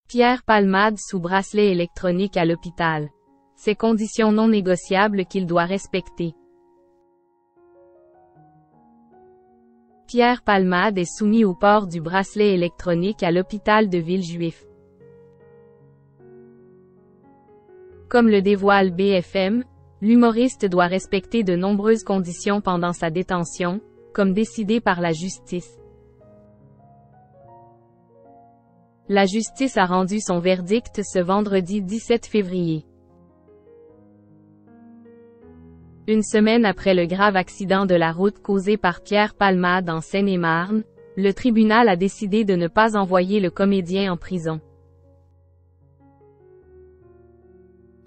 Pierre Palmade sous bracelet électronique à l'hôpital. Ces conditions non négociables qu'il doit respecter. Pierre Palmade est soumis au port du bracelet électronique à l'hôpital de Villejuif. Comme le dévoile BFM, l'humoriste doit respecter de nombreuses conditions pendant sa détention, comme décidé par la justice. La justice a rendu son verdict ce vendredi 17 février. Une semaine après le grave accident de la route causé par Pierre Palmade en Seine-et-Marne, le tribunal a décidé de ne pas envoyer le comédien en prison.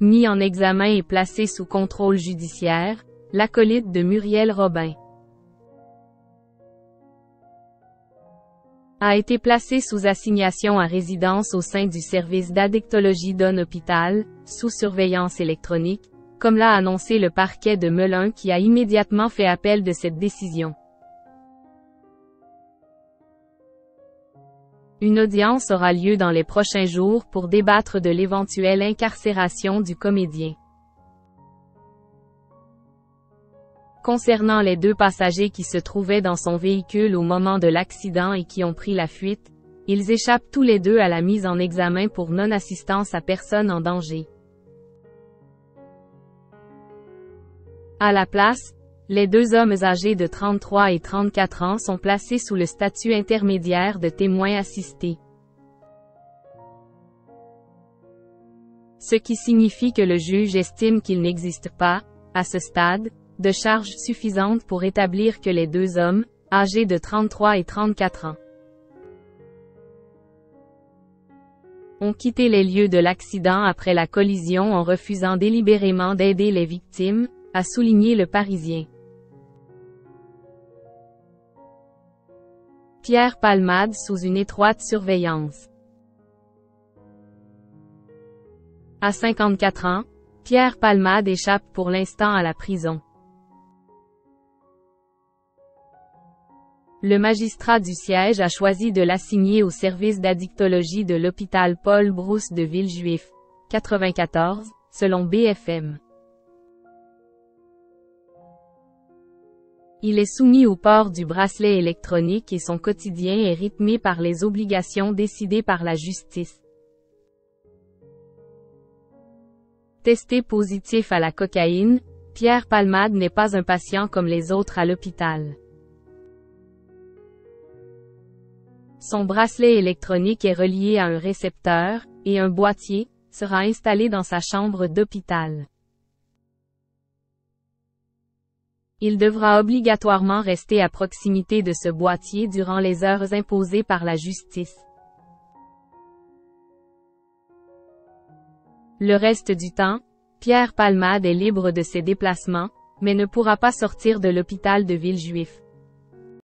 Mis en examen et placé sous contrôle judiciaire, l'acolyte de Muriel Robin a été placé sous assignation à résidence au sein du service d'addictologie d'un hôpital, sous surveillance électronique, comme l'a annoncé le parquet de Melun qui a immédiatement fait appel de cette décision. Une audience aura lieu dans les prochains jours pour débattre de l'éventuelle incarcération du comédien. Concernant les deux passagers qui se trouvaient dans son véhicule au moment de l'accident et qui ont pris la fuite, ils échappent tous les deux à la mise en examen pour non-assistance à personne en danger. À la place, les deux hommes âgés de 33 et 34 ans sont placés sous le statut intermédiaire de témoins assistés. Ce qui signifie que le juge estime qu'il n'existe pas, à ce stade, de charges suffisantes pour établir que les deux hommes, âgés de 33 et 34 ans, ont quitté les lieux de l'accident après la collision en refusant délibérément d'aider les victimes, a souligné Le Parisien. Pierre Palmade sous une étroite surveillance. À 54 ans, Pierre Palmade échappe pour l'instant à la prison. Le magistrat du siège a choisi de l'assigner au service d'addictologie de l'hôpital Paul Brousse de Villejuif, 94, selon BFM. Il est soumis au port du bracelet électronique et son quotidien est rythmé par les obligations décidées par la justice. Testé positif à la cocaïne, Pierre Palmade n'est pas un patient comme les autres à l'hôpital. Son bracelet électronique est relié à un récepteur, et un boîtier sera installé dans sa chambre d'hôpital. Il devra obligatoirement rester à proximité de ce boîtier durant les heures imposées par la justice. Le reste du temps, Pierre Palmade est libre de ses déplacements, mais ne pourra pas sortir de l'hôpital de Villejuif.